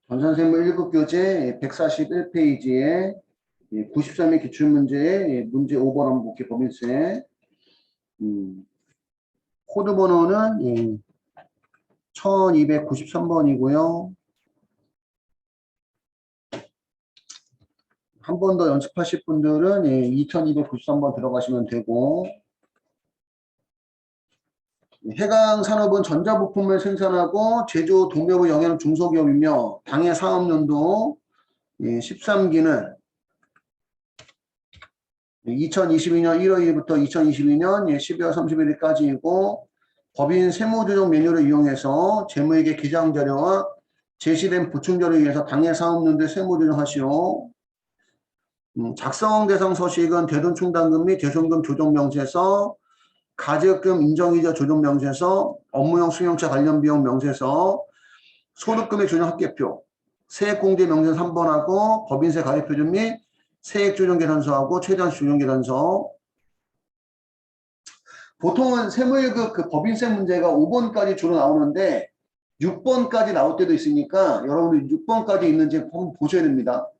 전산세무 1급 교재 141페이지에 93의 기출문제의 문제 5번 한번 볼게요. 법인세. 코드 번호는 1293번이고요. 한 번 더 연습하실 분들은 2293번 들어가시면 되고, 해당 산업은 전자부품을 생산하고 제조 동묘부 영해는 중소기업이며 당해 사업연도 13기는 2022년 1월 1일부터 2022년 12월 31일까지이고 법인 세무조정 메뉴를 이용해서 재무회계 기장자료와 제시된 보충자료에 의해서 당해 사업연도에 세무조정하시오. 작성 대상 서식은 대돈충당금 및 대손금 조정명세서, 가제금 인정이자 조정명세서, 업무용 승용차 관련 비용 명세서, 소득금액 조정 합계표, 세액공제 명세 3번하고 법인세 가입표준 및 세액조정계산서하고 최대한시 조정계산서. 보통은 세무일급 그 법인세 문제가 5번까지 주로 나오는데 6번까지 나올 때도 있으니까 여러분들 6번까지 있는지 한번 보셔야 됩니다.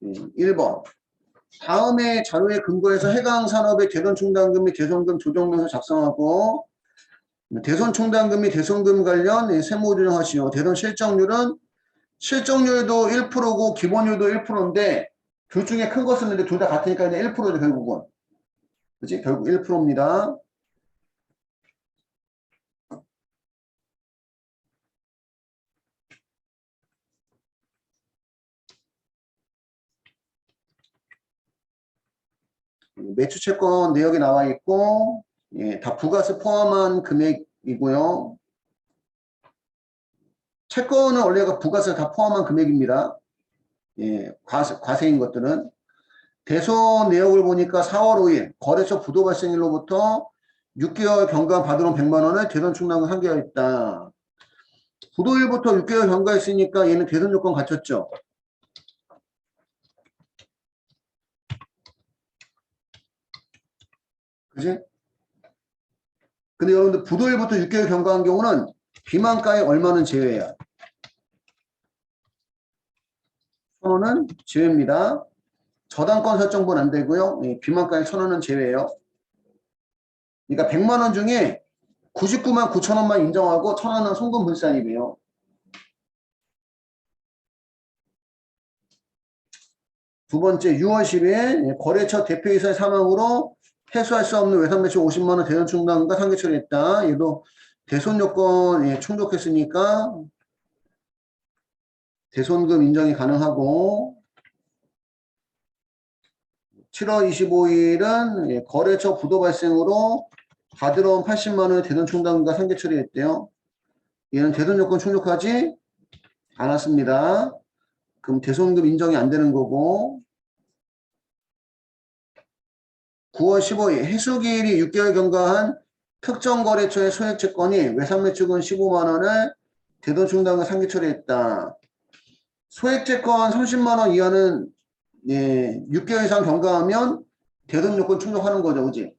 1번. 다음의 자료에 근거해서 해당 산업의 대손충당금 및 대손금 조정명세 작성하고 대손충당금 및 대손금 관련 세무조정하시오. 대손 실적률도 1%고 기본율도 1%인데 둘 중에 큰 거 쓰는데 둘 다 같으니까 그냥 1%죠 결국은. 그치? 결국 1%입니다. 매출채권 내역이 나와 있고 다 부가세 포함한 금액이고요. 채권은 원래가 부가세 다 포함한 금액입니다. 과세인 것들은. 대손 내역을 보니까 4월 5일 거래처 부도 발생일로부터 6개월 경과 받으러 100만 원을 대손 충당금 한계하였다. 부도일부터 6개월 경과했으니까 얘는 대손 요건 갖췄죠. 그지? 근데 여러분들 부도일부터 6개월 경과한 경우는 비만가액 얼마는 제외야. 1,000원은 제외입니다. 저당권 설정분 안 되고요. 비만가액 1,000원은 제외예요. 그러니까 100만 원 중에 99만 9천 원만 인정하고 1,000원은 송금 불산입이에요. 두 번째 6월 10일 거래처 대표이사의 사망으로 해소할 수 없는 외상 매출 50만 원 대손 충당금과 상계 처리했다. 얘도 대손 요건 충족했으니까 대손금 인정이 가능하고 7월 25일은 거래처 부도 발생으로 받으러 온 80만 원의 대손 충당금과 상계 처리했대요. 얘는 대손 요건 충족하지 않았습니다. 그럼 대손금 인정이 안 되는 거고 9월 15일 해수기일이 6개월 경과한 특정 거래처의 소액채권이 외상매출금 15만 원을 대손 충당금과 상계 처리했다. 소액채권 30만 원 이하는 6개월 이상 경과하면 대손 요건 충족하는 거죠. 그지?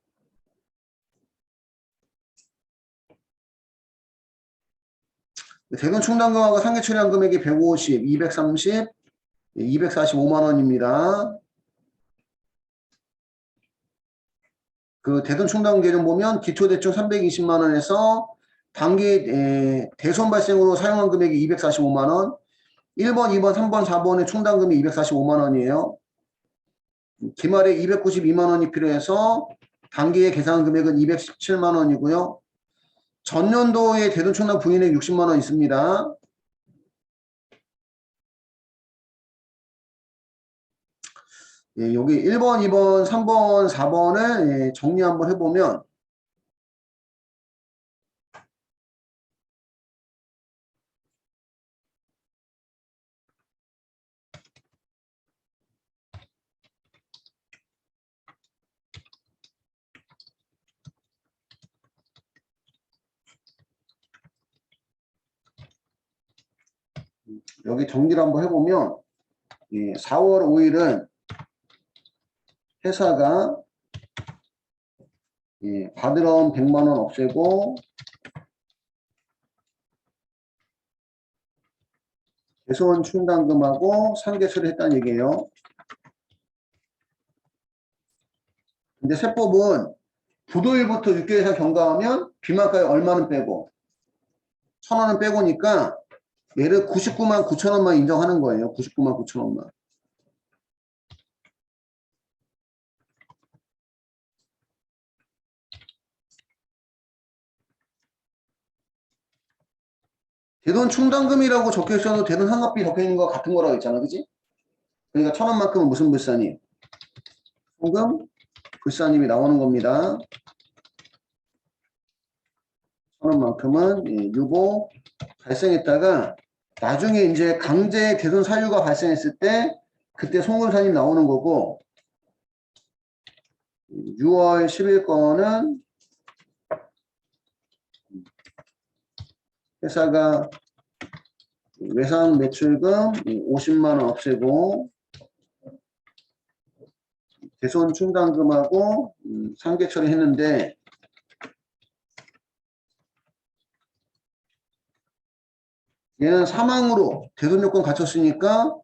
대손 충당금하고 상계 처리한 금액이 150, 230, 245만 원입니다. 그 대손 충당금 계정 보면 기초대출 320만 원에서 단기 대손 발생으로 사용한 금액이 245만 원, 1번, 2번, 3번, 4번의 충당금이 245만 원이에요. 기말에 292만 원이 필요해서 단기의 계산 금액은 217만 원이고요. 전년도에 대손 충당 부인액 60만 원 있습니다. 여기 1번, 2번, 3번, 4번을 정리 한번 해보면 여기 정리를 한번 해보면 4월 5일은 회사가 받으러 온 100만 원 없애고 대손 충당금하고 상계 처리했다는 얘기예요. 근데 세법은 부도일부터 6개월 이상 경과하면 비만가액 얼마는 빼고 1,000원은 빼고니까 얘를 99만 9천 원만 인정하는 거예요. 99만 9천 원만. 대돈 충당금이라고 적혀 있어도 대돈 환급비 적혀 있는 거 같은 거라고 했잖아. 그지? 그러니까 1,000원만큼은 무슨 불사님? 송금 불사님이 나오는 겁니다. 1,000원만큼은 유보 발생했다가 나중에 이제 강제 대손 사유가 발생했을 때 그때 송금사님 나오는 거고 6월 10일 거는 회사가 외상 매출금 50만원 없애고 대손 충당금하고 상계 처리했는데 얘는 사망으로 대손 요건 갖췄으니까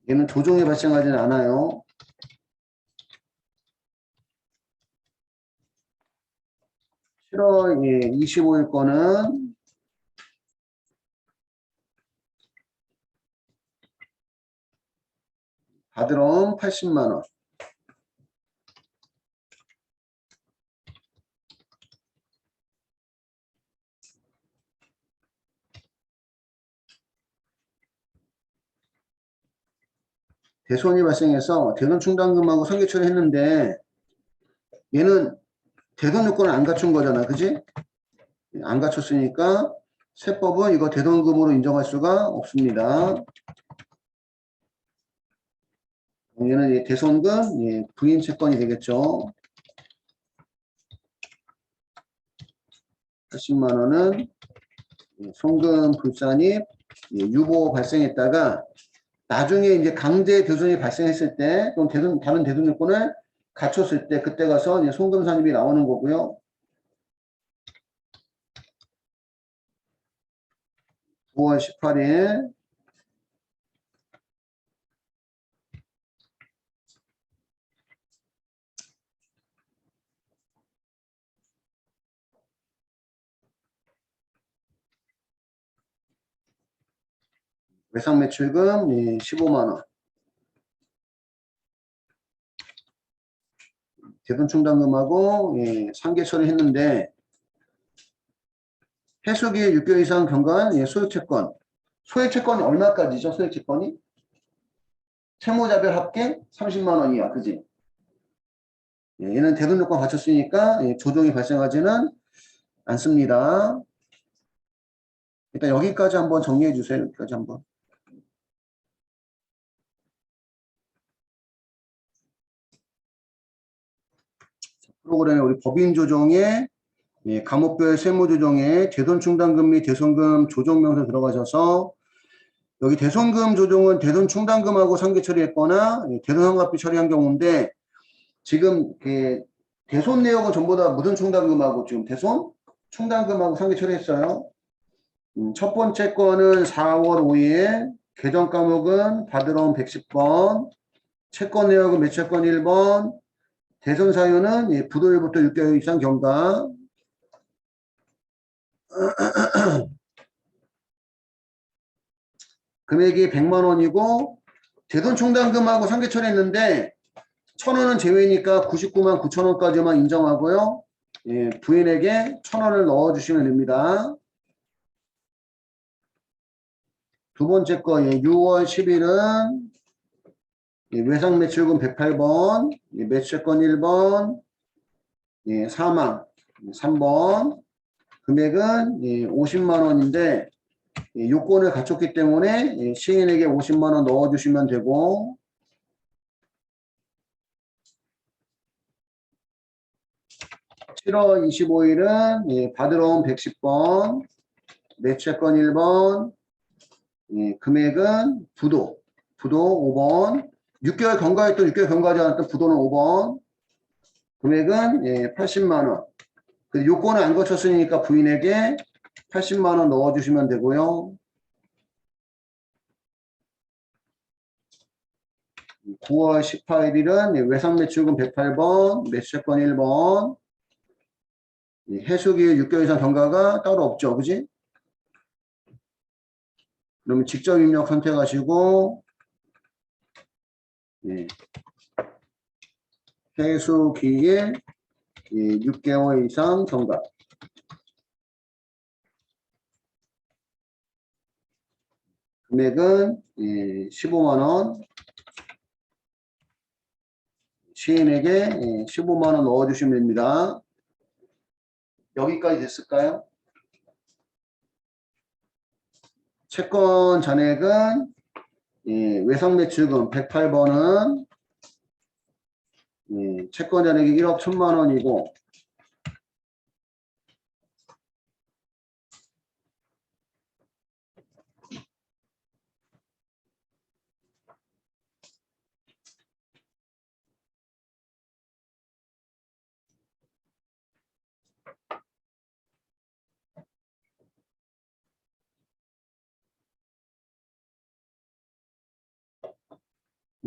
얘는 조정이 발생하지는 않아요. 7월 25일 거는 바드럼 80만원. 대손이 발생해서 대손 충당금하고 상계 처리했는데 얘는 대손 요건을 안 갖춘 거잖아. 그지? 안 갖췄으니까 세법은 이거 대손금으로 인정할 수가 없습니다. 얘는 대손금 부인 채권이 되겠죠. 80만 원은 송금 불산입 유보 발생했다가 나중에 이제 강제 대손이 발생했을 때 또는 다른 대손 요건을 갖췄을 때 그때 가서 이제 송금 산입이 나오는 거고요. 9월 18일 외상 매출금 15만원 대손 충당금하고 상계 처리했는데 해수기에 6개월 이상 경과한 소액채권. 소액채권이 얼마까지죠? 소액채권이? 채무자별 합계 30만 원이야. 그지? 얘는 대손 요건 갖췄으니까 조정이 발생하지는 않습니다. 일단 여기까지 한번 정리해 주세요. 여기까지 한번. 프로그램에 우리 법인 조정에 감옥별 세무 조정에 대손 충당금 및 대손금 조정 명세 들어가셔서 여기 대손금 조정은 대손 충당금하고 상계 처리했거나 대손 환급비 처리한 경우인데 지금 대손 내역은 전부 다 무슨 충당금하고 지금 대손 충당금하고 상계 처리했어요. 첫 번째 건은 4월 5일 개정 과목은 받으러 온 110번 채권 내역은 매채권 1번 대손 사유는 부도일부터 6개월 이상 경과 금액이 100만 원이고 대손 충당금하고 상계 처리했는데 1,000원은 제외니까 99만 9천 원까지만 인정하고요. 부인에게 1,000원을 넣어주시면 됩니다. 두 번째 거 6월 10일은 외상 매출금 108번 매채권 1번 사망 3번 금액은 50만 원인데 요건을 갖췄기 때문에 시인에게 50만 원 넣어주시면 되고 7월 25일은 받으러 온 110번 매채권 1번 금액은 부도 5번 6개월 경과했던 6개월 경과하지 않았던 부도는 5번 금액은 80만 원 요건을 안 거쳤으니까 부인에게 80만 원 넣어주시면 되고요. 9월 18일은 외상 매출금 108번, 매수채권 1번, 해수기일 6개월 이상 경과가 따로 없죠. 그지? 그러면 직접 입력 선택하시고, 예, 해수기일 6개월 이상 경과. 금액은 15만원, 시인에게 15만원 넣어주시면 됩니다. 여기까지 됐을까요? 채권 잔액은 외상매출금 108번은 채권 잔액이 1억 1000만원이고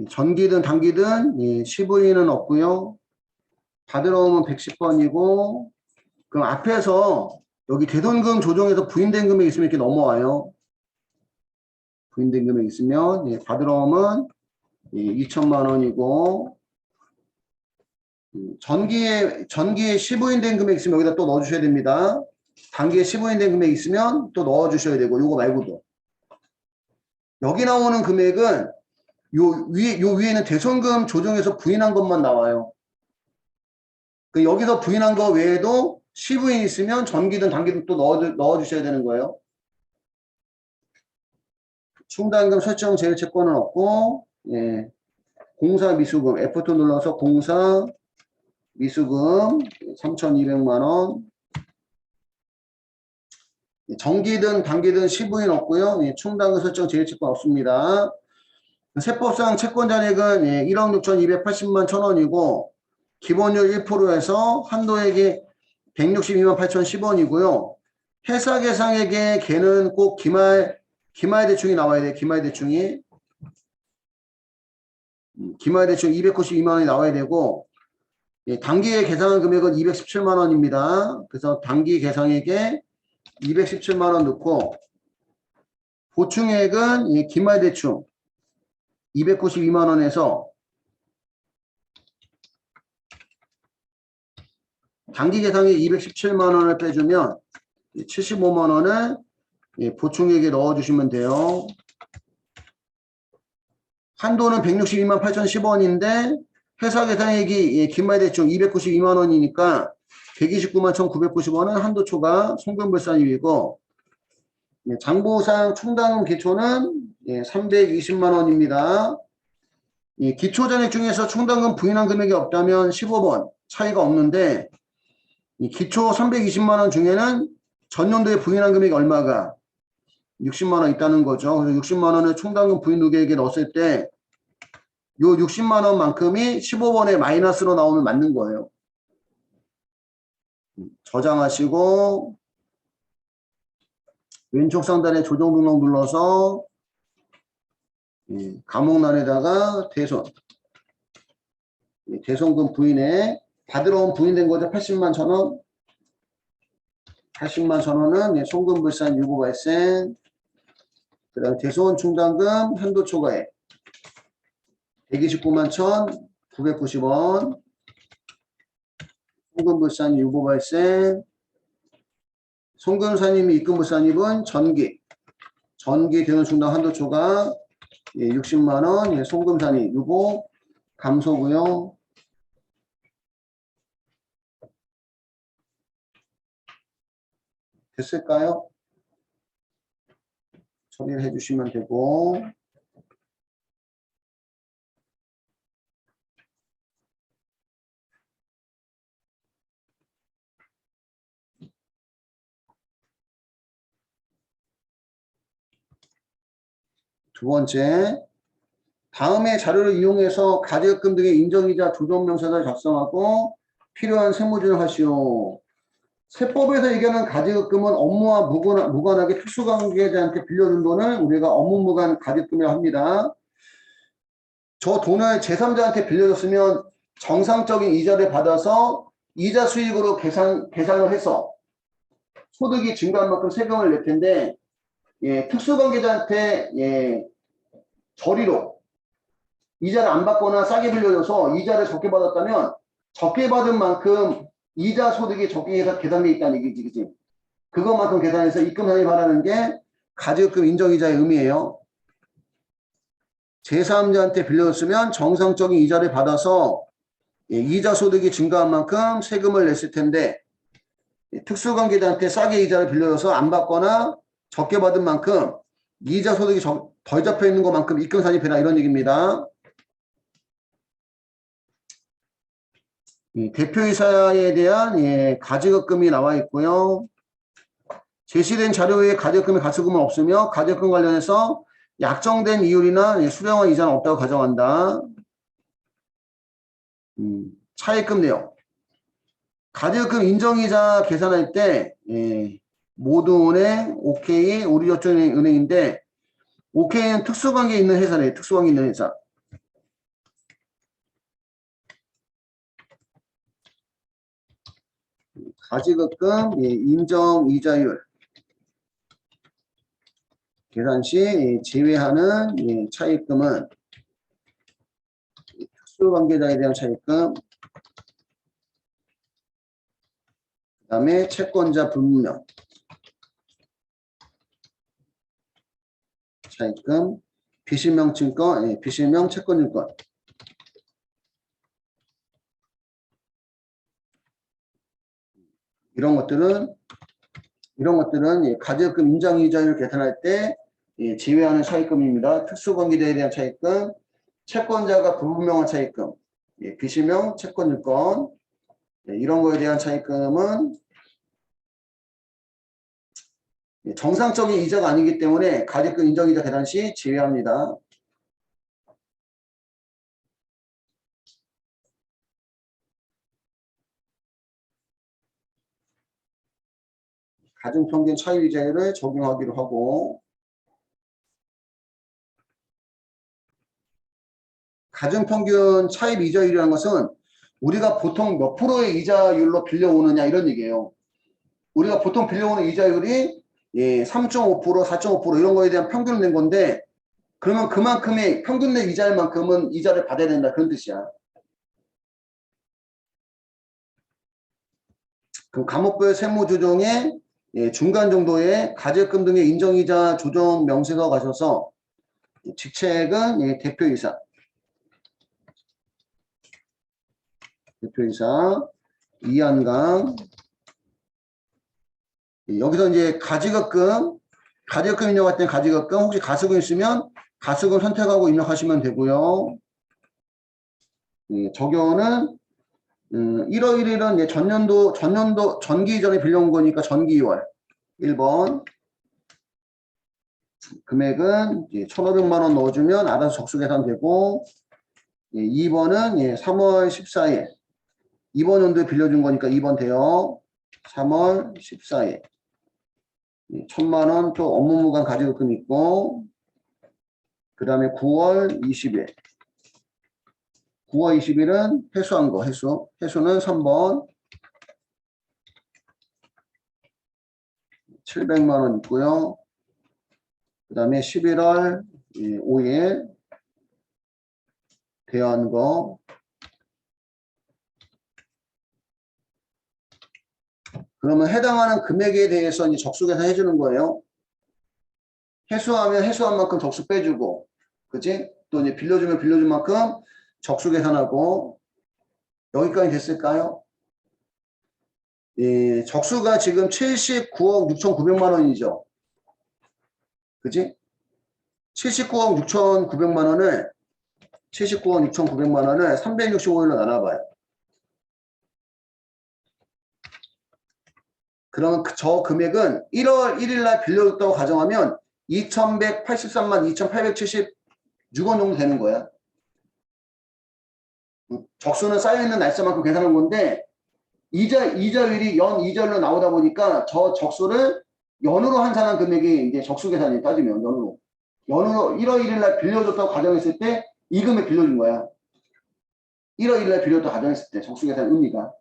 전기든 단기든 시부인은 없고요. 받으러 오면 110번이고 그럼 앞에서 여기 대손금 조정에서 부인된 금액이 있으면 이렇게 넘어와요. 부인된 금액이 있으면 받으러 오면 2천만 원이고 전기에 시부인된 금액이 있으면 여기다 또 넣어주셔야 됩니다. 단기에 시부인된 금액이 있으면 또 넣어주셔야 되고 요거 말고도 여기 나오는 금액은 요 위에는 대손금 조정에서 부인한 것만 나와요. 여기서 부인한 거 외에도 시부인 있으면 전기든 단기든 또 넣어주셔야 되는 거예요. 충당금 설정 제외 채권은 없고, 공사 미수금, F2 눌러서 공사 미수금 3,200만원. 전기든 단기든 시부인 없고요. 충당금 설정 제외 채권 없습니다. 세법상 채권 잔액은 1억 6,280만 1,000원이고 기본율 1%에서 한도액이 162만 8,010원이고요. 회사 계상액에 걔는 꼭 기말 대충이 나와야 돼요. 기말 대충이 292만 원이 나와야 되고 단기에 계상한 금액은 217만 원입니다. 그래서 단기 계상액에 217만 원 넣고 보충액은 기말 대충 292만 원에서 단기 계상액 217만 원을 빼주면 75만 원을 보충액에 넣어주시면 돼요. 한도는 162만 8,010원인데 회사 계상액이 기말대충 292만 원이니까 129만 1,990원은 한도 초과 송금불산입이고 장부상 충당금 기초는 320만 원입니다. 기초잔액 중에서 충당금 부인한 금액이 없다면 15번 차이가 없는데 기초 320만 원 중에는 전년도에 부인한 금액이 얼마가 60만 원 있다는 거죠. 그래서 60만 원을 충당금 부인 누계액에 넣었을 때 요 60만 원만큼이 15번에 마이너스로 나오면 맞는 거예요. 저장하시고 왼쪽 상단에 조정 등록 눌러서 감옥란에다가 대손금 부인에 받으러 온 부인된 거죠. 80만 1,000원. 80만 1,000원은 송금불산 유보 발생. 그 다음에 대손 충당금 한도 초과액 129만 1,990원. 송금불산 유보 발생. 송금산임이 입금불산입은 전기 대손 충당 한도 초과 60만 원. 송금산임 유보 감소고요. 됐을까요? 처리를 해주시면 되고 두 번째, 다음의 자료를 이용해서 가계약금 등의 인정이자 조정명세서를 작성하고 필요한 세무조정 하시오. 세법에서 얘기하는 가지급금은 업무와 무관하게 특수관계자한테 빌려준 돈을 우리가 업무무관 가지급금이라고 합니다. 저 돈을 제3자한테 빌려줬으면 정상적인 이자를 받아서 이자 수익으로 계산을 해서 소득이 증가한 만큼 세금을 낼 텐데, 예, 특수관계자한테 예, 저리로 이자를 안 받거나 싸게 빌려줘서 이자를 적게 받았다면 적게 받은 만큼 이자 소득이 적게 계산돼 있다는 얘기지, 그치? 그것만큼 계산해서 입금상이 바라는 게 가지급금 인정이자의 의미예요. 제3자한테 빌려줬으면 정상적인 이자를 받아서 예, 이자 소득이 증가한 만큼 세금을 냈을 텐데, 예, 특수관계자한테 싸게 이자를 빌려줘서 안 받거나 적게 받은 만큼 이자 소득이 덜 잡혀 있는 것만큼 입금산이 되나 이런 얘기입니다. 대표이사에 대한 예, 가지급금이 나와 있고요. 제시된 자료에 가지급금의 가처분은 없으며 가지급금 관련해서 약정된 이율이나 예, 수령한 이자는 없다고 가정한다. 차입금 내용. 가지급금 인정이자 계산할 때 예, 모두은행, OK, 우리저축은행인데 OK는 특수관계에 있는 회사네. 특수관계에 있는 회사. 가지급금 예, 인정이자율 계산 시 예, 제외하는 예, 차입금은 특수관계자에 대한 차입금, 그 다음에 채권자 불문명 차입금, 비실명 증권, 예, 비실명 채권증권. 이런 것들은 예, 가지급금 인정이자율 계산할 때 예, 제외하는 차입금입니다. 특수관계자에 대한 차입금, 채권자가 불분명한 차입금, 예, 비실명 채권증권. 예, 이런 거에 대한 차입금은 예, 정상적인 이자가 아니기 때문에 가지급금 인정이자 계산 시 제외합니다. 가중평균 차입이자율을 적용하기로 하고, 가중평균 차입이자율이라는 것은 우리가 보통 몇 프로의 이자율로 빌려오느냐 이런 얘기예요. 우리가 보통 빌려오는 이자율이 예, 3.5%, 4.5% 이런 거에 대한 평균을 낸 건데, 그러면 그만큼의 평균 내 이자일 만큼은 이자를 받아야 된다 그런 뜻이야. 그럼 감옥부의 세무조정에 예, 중간 정도의 가지급금 등의 인정이자 조정 명세서 가셔서 직책은 예, 대표이사 이한강. 예, 여기서 이제 가지급금 인정할 때는 가지급금, 혹시 가수금 있으면 가수금 선택하고 입력하시면 되고요. 예, 적용은 1월 1일은 예, 전년도 전기 이전에 빌려온 거니까 전기 2월 1번. 금액은 1,500만 원 넣어주면 알아서 적수 계산되고, 예, 2번은 예, 3월 14일 이번 연도에 빌려준 거니까 2번 돼요. 3월 14일 1,000만 원 또 업무무관 가지급금 있고, 그 다음에 9월 20일 9월 20일은 회수한 거. 회수는 3번 700만 원 있고요. 그 다음에 11월 5일 대여한 거. 그러면 해당하는 금액에 대해서 이제 적수 계산해 주는 거예요. 회수하면 회수한 만큼 적수 빼주고, 그치? 또 이제 빌려주면 빌려준 만큼 적수 계산하고. 여기까지 됐을까요? 예, 적수가 지금 79억 6,900만 원이죠. 그치? 79억 6,900만 원을 79억 6,900만 원을 365일로 나눠봐요. 그러면 저 금액은 1월 1일 날 빌려줬다고 가정하면 2,183만 2,876원 정도 되는 거야. 적수는 쌓여있는 날짜만큼 계산한 건데, 이자율이 연 이자율로 나오다 보니까 저 적소를 연으로 환산한 금액이 이제 적수 계산이 따지면 연으로 1월 1일 날 빌려줬다고 가정했을 때 이 금액 빌려준 거야. 1월 1일 날 빌려줬다고 가정했을 때 적수 계산 의미가.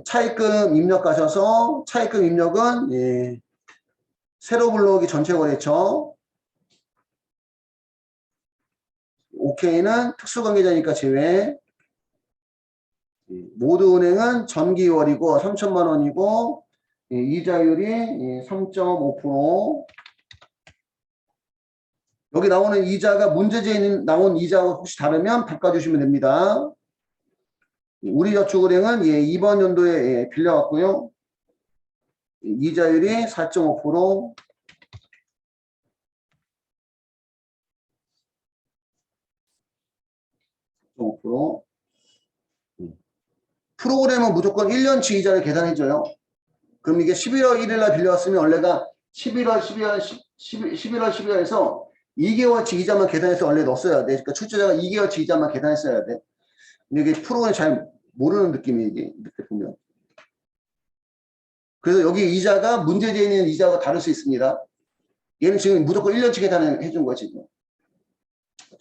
차입금 입력하셔서 차입금 입력은 예, 세로 불러오기 전체 거래처. OK는 특수관계자니까 제외. 모두 은행은 전기월이고 3천만 원이고 이자율이 3.5%. 여기 나오는 이자가 문제지에 나온 이자와 혹시 다르면 바꿔주시면 됩니다. 우리저축은행은 2번 연도에 빌려왔고요. 이자율이 4.5%. 프로그램은 무조건 1년치 이자를 계산해줘요. 그럼 이게 11월 1일 날 빌려왔으면 원래가 11월에서 2개월치 이자만 계산해서 원래 넣었어야 돼. 그러니까 출제자가 2개월치 이자만 계산했어야 돼. 근데 이게 프로그램 잘 모르는 느낌이 이게 이렇게 보면. 그래서 여기 이자가 문제지에 있는 이자가 다를 수 있습니다. 얘는 지금 무조건 1년치 계산을 해준 거야, 지금.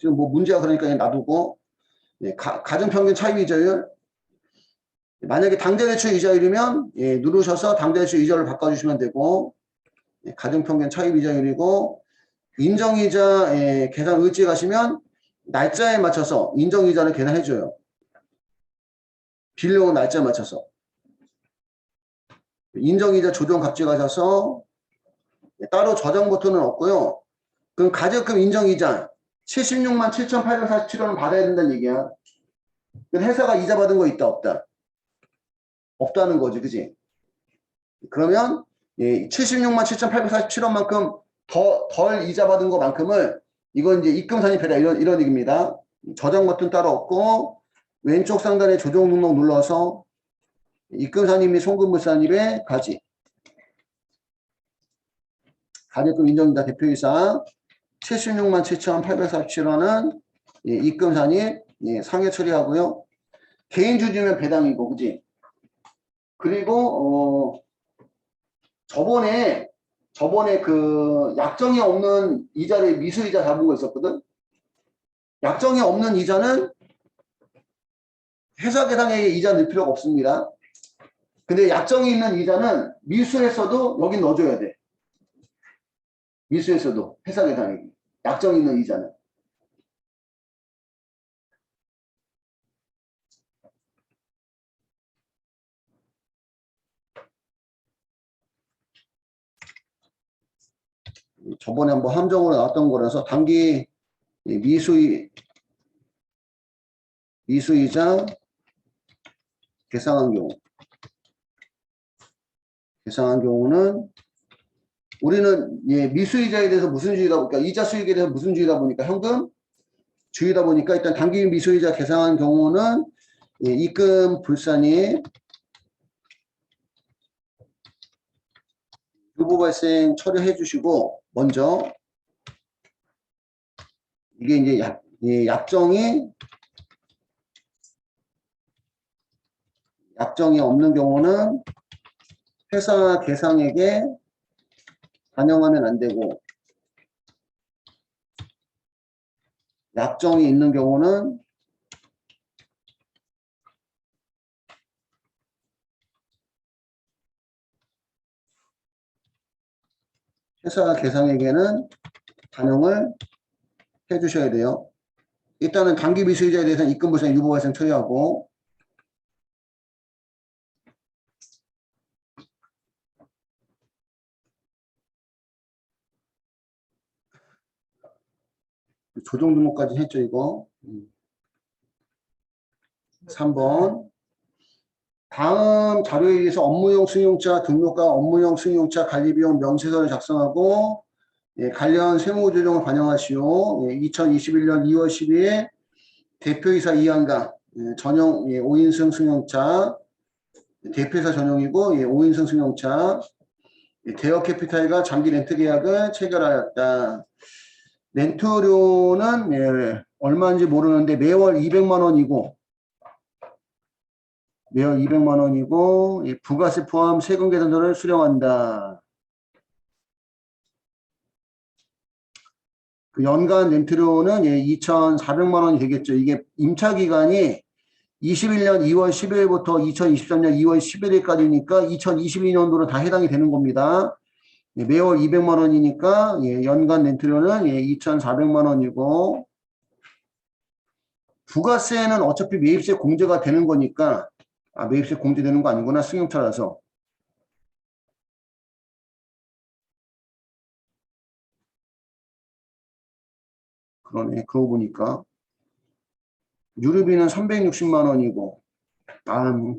지금 뭐 문제가 그러니까 그냥 놔두고. 네, 가정평균 차입 이자율. 만약에 당대대출 이자율이면 누르셔서 당대대출 이자를 바꿔주시면 되고, 가정평균 차입 이자율이고, 인정이자 계산 을지에 가시면 날짜에 맞춰서 인정이자를 계산해줘요. 빌려온 날짜에 맞춰서. 인정이자 조정 갑질 가셔서 따로 저장 버튼은 없고요. 그럼 가적금 인정이자 76만 7,847원을 받아야 된다는 얘기야. 회사가 이자 받은 거 있다 없다? 없다는 거지, 그지? 그러면 76만 7,847원만큼 덜 이자 받은 것만큼을 이건 이제 입금산입해라 이런 얘기입니다. 저장 버튼 따로 없고 왼쪽 상단에 조정 등록 눌러서 입금산입 및 송금물산입에 가지. 가격금 인정이자 대표이사 76만 7,847원은 입금산입 상해 처리하고요. 개인 주주면 배당이고, 그지? 그리고 저번에 그 약정이 없는 이자를 미수이자 잡은 거 있었거든. 약정이 없는 이자는 회사 계산액에 이자 넣을 필요가 없습니다. 근데 약정이 있는 이자는 미수했어도 여기 넣어줘야 돼. 미수했어도 회사 계산액이 약정 있는 이자는. 저번에 한번 함정으로 나왔던 거라서 단기 미수이자 계상한 경우는 우리는 미수이자에 대해서 무슨 주의다 보니까 이자 수익에 대해서 무슨 주의다 보니까 현금 주의다 보니까 일단 단기 미수이자 계상한 경우는 입금 불산이 유보 발생 처리해 주시고 먼저 이게 이제 약정이 없는 경우는 회사 계상액에 반영하면 안 되고 약정이 있는 경우는 회사 계상액에는 반영을 해 주셔야 돼요. 일단은 단기 미수이자에 대해서는 입금 불상 유보 발생 처리하고 조정 등록까지 했죠, 이거. 3번. 다음 자료에 의해서 업무용 승용차 등록과 업무용 승용차 관리비용 명세서를 작성하고 관련 세무조정을 반영하시오. 2021년 2월 12일 대표이사 이한가 전용 5인승 승용차 대표이사 전용이고 5인승 승용차 대여 캐피탈과 장기 렌트 계약을 체결하였다. 렌트료는 얼마인지 모르는데 매월 200만 원이고 매월 200만 원이고 부가세 포함 세금 계산서를 수령한다. 그 연간 렌트료는 2,400만 원이 되겠죠. 이게 임차 기간이 21년 2월 10일부터 2023년 2월 11일까지니까 2022년도로 다 해당이 되는 겁니다. 매월 200만 원이니까 연간 렌트료는 2,400만 원이고 부가세는 어차피 매입세 공제가 되는 거니까 매입세 공제되는 거 아니구나. 승용차라서. 그러네. 그러고 보니까 유류비는 360만 원이고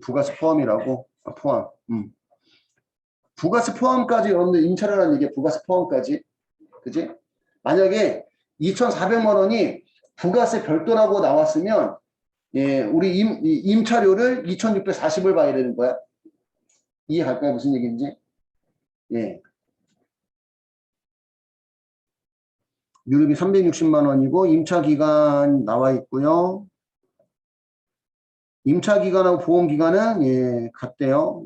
부가세 포함이라고. 포함. 부가세 포함까지 여러분들 임차를 하는 얘기야. 부가세 포함까지. 그지? 만약에 2,400만 원이 부가세 별도라고 나왔으면 우리 임차료를 2,640을 봐야 되는 거야. 이해갈까요? 무슨 얘기인지? 예. 유류비 360만 원이고 임차 기간 나와 있고요. 임차 기간하고 보험 기간은 같대요.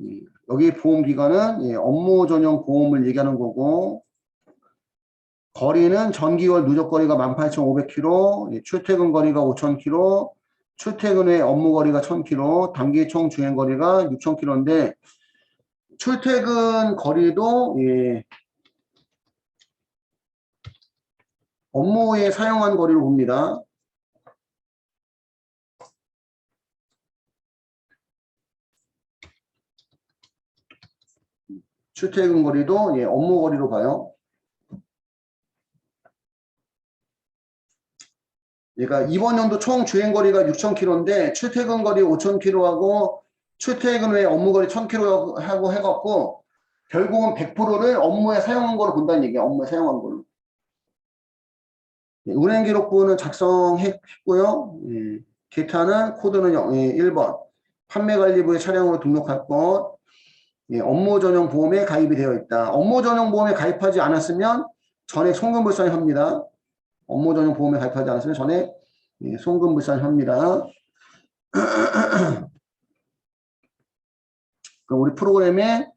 여기 보험 기간은 업무 전용 보험을 얘기하는 거고 거리는 전기월 누적 거리가 18,500km, 출퇴근 거리가 5,000km, 출퇴근 후에 업무 거리가 1,000km, 단기 총 주행 거리가 6,000km인데 출퇴근 거리도 업무에 사용한 거리로 봅니다. 출퇴근 거리도 업무 거리로 봐요. 그러니까 이번 연도 총 주행 거리가 6,000km인데 출퇴근 거리 5,000km하고 출퇴근 후에 업무 거리 1,000km 하고 해갖고 결국은 100%를 업무에 사용한 거로 본다는 얘기야. 업무에 사용한 걸로. 운행 기록부는 작성했고요. 기타는 코드는 1번. 판매 관리부의 차량으로 등록할 것. 업무 전용 보험에 가입이 되어 있다. 업무 전용 보험에 가입하지 않았으면 전액 송금불산합니다. 업무 전용 보험에 가입하지 않았으면 전액 송금불산합니다. 그럼 우리 프로그램에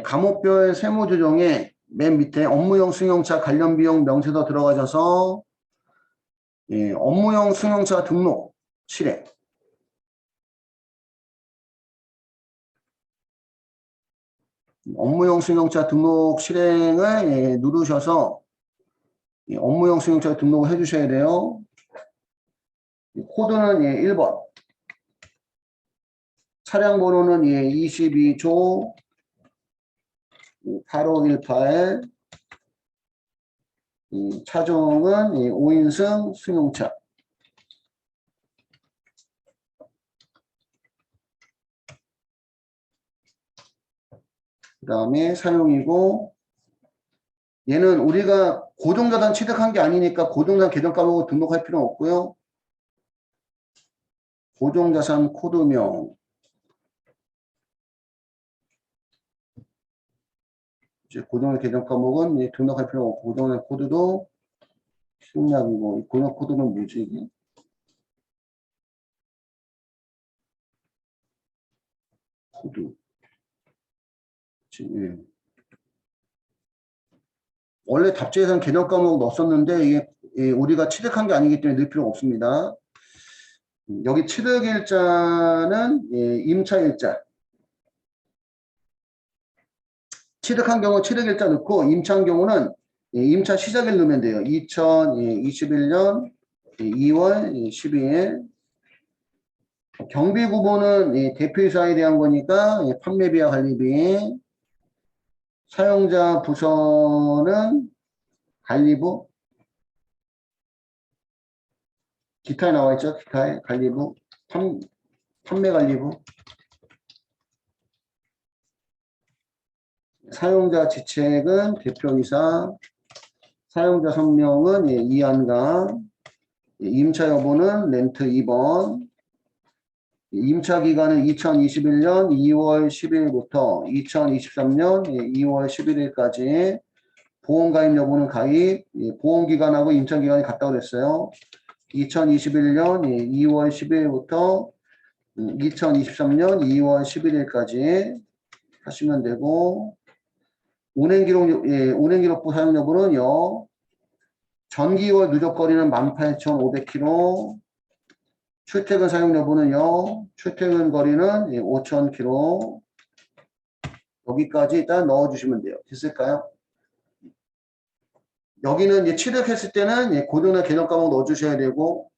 감옥별 세무조정에 맨 밑에 업무용 승용차 관련 비용 명세서 들어가셔서 업무용 승용차 등록 실행. 업무용 승용차 등록 실행을 누르셔서 업무용 승용차 등록을 해주셔야 돼요. 코드는 1번. 차량 번호는 22조 8518. 차종은 5인승 승용차. 그 다음에 사용이고 얘는 우리가 고정자산 취득한 게 아니니까 고정자산 계정 까먹고 등록할 필요는 없고요. 고정자산 코드명 이제 고정의 계정 과목은 등록할 필요 없고 고정의 코드도 승낙이고 고정 코드는 뭐지 이게? 코드. 예. 원래 답지에서는 계정 과목 넣었었는데 이게 우리가 취득한 게 아니기 때문에 넣을 필요가 없습니다. 여기 취득일자는 임차일자. 취득한 경우 취득일자 넣고 임차한 경우는 임차 시작일 넣으면 돼요. 2021년 2월 12일. 경비 구보는 대표이사에 대한 거니까 판매비와 관리비. 사용자 부서는 관리부. 기타에 나와 있죠. 기타에 관리부. 판매 관리부. 사용자 지책은 대표이사. 사용자 선명은 이한강. 임차 여부는 렌트 2번. 임차 기간은 2021년 2월 10일부터 2023년 2월 11일까지. 보험 가입 여부는 가입. 보험 기간하고 임차 기간이 같다고 그랬어요. 2021년 2월 10일부터 2023년 2월 11일까지 하시면 되고, 운행기록부 사용 여부는요, 전기월 누적거리는 18,500km, 출퇴근 사용 여부는요, 출퇴근 거리는 5,000km, 여기까지 일단 넣어주시면 돼요. 됐을까요? 여기는 이제 취득했을 때는 고정된 개념 과목 넣어주셔야 되고,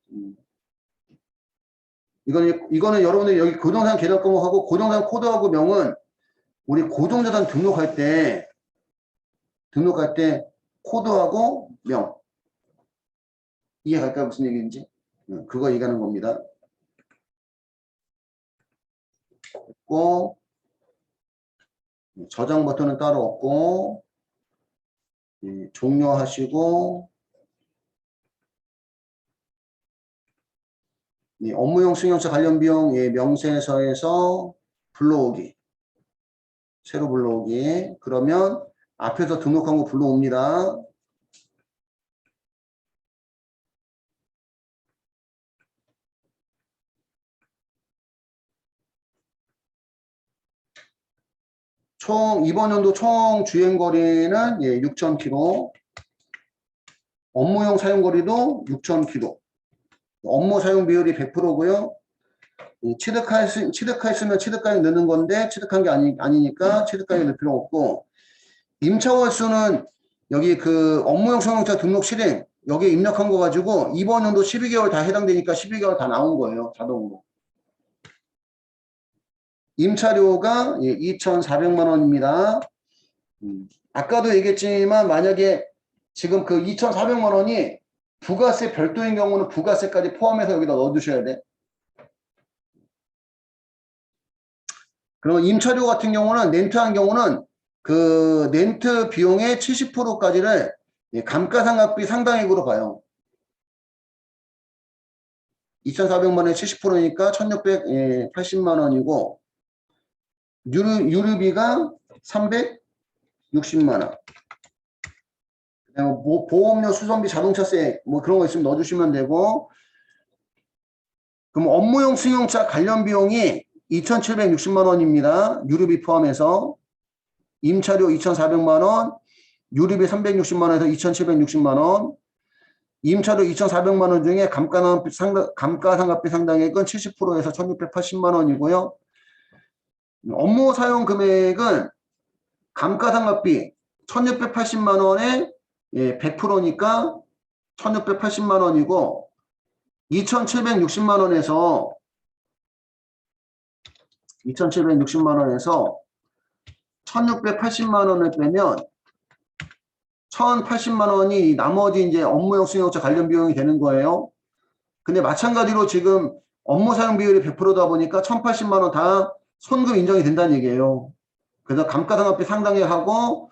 이거는 여러분들 여기 고정산 개념 과목하고 고정산 코드하고 명은 우리 고정자산 등록할 때 코드하고 명 이해갈까요? 무슨 얘기인지? 그거 얘기하는 겁니다. 없고, 저장 버튼은 따로 없고, 종료하시고, 업무용 승용차 관련 비용 명세서에서 불러오기, 새로 불러오기. 그러면 앞에서 등록한 거 불러옵니다. 이번 연도 총 주행거리는 6,000km, 업무용 사용거리도 6,000km, 업무 사용 비율이 100%고요. 취득했으면 취득가액 넣는 건데 취득한 게 아니니까 취득가액 넣을 필요 없고, 임차월수는 여기 그 업무용 승용차 등록 실행 여기에 입력한 거 가지고 이번 연도 12개월 다 해당되니까 12개월 다 나온 거예요. 자동으로. 임차료가 2,400만 원입니다. 아까도 얘기했지만 만약에 지금 그 2,400만 원이 부가세 별도인 경우는 부가세까지 포함해서 여기다 넣어주셔야 돼. 그리고 임차료 같은 경우는 렌트한 경우는 그 렌트 비용의 70%까지를 감가상각비 상당액으로 봐요. 2,400만 원에 70%니까 1,680만 원이고 유류비가 360만 원. 그다음에 보험료, 수선비, 자동차세 뭐 그런 거 있으면 넣어주시면 되고, 그럼 업무용 승용차 관련 비용이 2,760만 원입니다. 유류비 포함해서 임차료 2,400만 원, 유류비 360만 원에서 2,760만 원, 임차료 2,400만 원 중에 감가상각비 상당액은 70%에서 1,680만 원이고요. 업무 사용 금액은 감가상각비 1,680만 원에 100%니까 1,680만 원이고 2,760만 원에서 1,680만 원을 빼면 1,080만 원이 나머지 이제 업무용 승용차 관련 비용이 되는 거예요. 근데 마찬가지로 지금 업무 사용 비율이 100%다 보니까 1,080만 원 다 손금 인정이 된다는 얘기예요. 그래서 감가상각비 상당액하고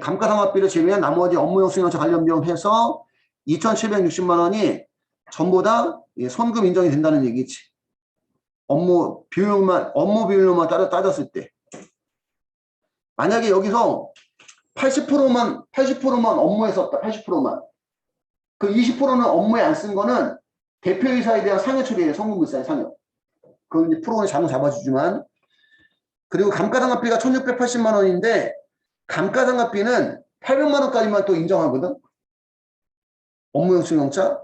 감가상각비를 제외한 나머지 업무용 승용차 관련 비용 해서 2,760만 원이 전부 다 손금 인정이 된다는 얘기지. 업무 비율로만 따졌을 때. 만약에 여기서 80%만 업무에 썼다. 80%만. 그 20%는 업무에 안 쓴 거는 대표이사에 대한 상여 처리예요. 성금불사의 상여. 그건 이제 프로그램이 자동 잡아주지만. 그리고 감가상각비가 1,680만 원인데 감가상각비는 800만 원까지만 또 인정하거든. 업무용 승용차.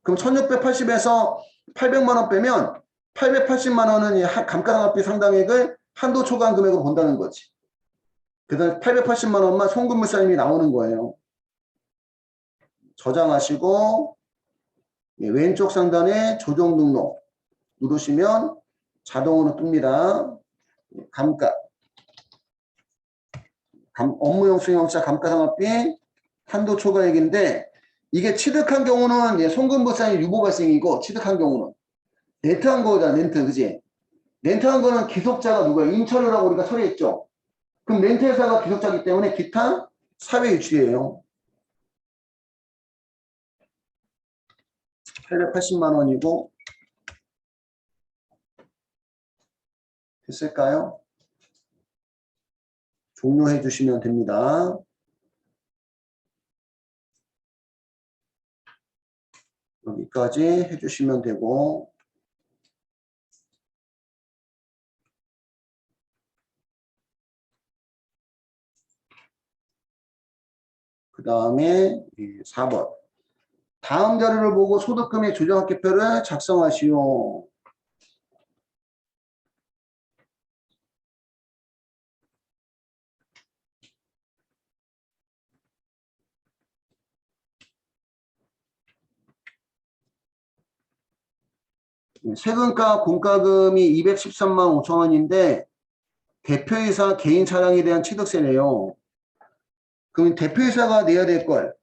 그럼 1,680에서 800만 원 빼면 880만 원은 감가상각비 상당액을 한도 초과한 금액으로 본다는 거지. 그래서 880만 원만 송금물사님이 나오는 거예요. 저장하시고 왼쪽 상단에 조정 등록 누르시면 자동으로 뜹니다. 업무용 승용차 감가상각비 한도 초과액인데 이게 취득한 경우는 송금물사님 유보 발생이고 취득한 경우는 렌트한 거잖아. 렌트 그지? 렌트한 거는 기속자가 누구야? 임차료라고 우리가 처리했죠. 그럼 렌트회사가 기속자이기 때문에 기타 사회 유출이에요. 880만 원이고 됐을까요? 종료해 주시면 됩니다. 여기까지 해주시면 되고 다음에 4번. 다음 자료를 보고 소득금액 조정합계표를 작성하시오. 세금과 공과금이 213만 5천 원인데 대표이사 개인 차량에 대한 취득세네요. 그럼 대표이사가 내야 될 걸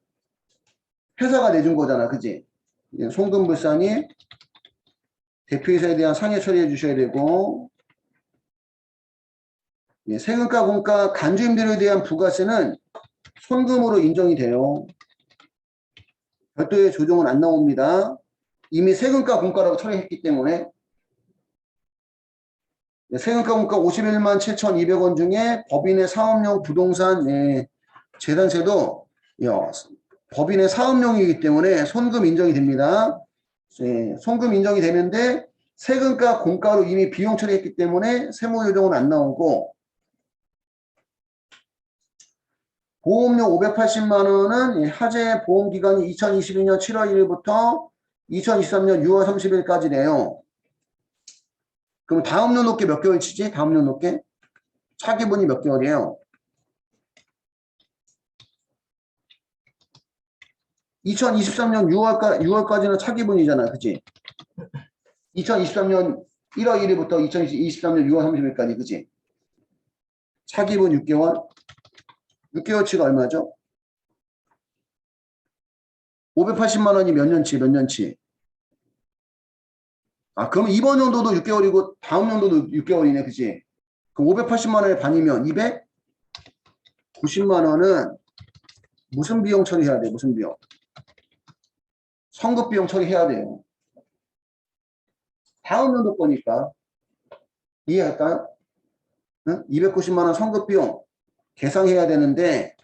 회사가 내준 거잖아. 그지? 송금불산이 대표이사에 대한 상해 처리해 주셔야 되고, 세금과 공과 간주임들에 대한 부가세는 손금으로 인정이 돼요. 별도의 조정은 안 나옵니다. 이미 세금과 공과라고 처리했기 때문에. 세금과 공과 51만 7,200원 중에 법인의 사업용 부동산 재산세도 법인의 사업용이기 때문에 손금 인정이 됩니다. 손금 인정이 되는데 세금과 공과로 이미 비용 처리했기 때문에 세무조정은 안 나오고, 보험료 580만 원은 하재 보험기간이 2022년 7월 1일부터 2023년 6월 30일까지네요. 그럼 다음 연도께 몇 개월 치지? 다음 연도께? 차기분이 몇 개월이에요? 2023년 6월까지는 차기분이잖아. 그치? 2023년 1월 1일부터 2023년 6월 30일까지. 그치? 차기분 6개월? 6개월치가 얼마죠? 580만 원이 몇 년치? 몇 년치? 아, 그럼 이번 연도도 6개월이고 다음 연도도 6개월이네. 그치? 그럼 580만 원의 반이면 290만 원은 무슨 비용 처리해야 돼? 무슨 비용? 선급 비용 처리해야 돼요. 다음 연도 거니까. 이해할까요? 응? 290만 원 선급 비용 계상해야 되는데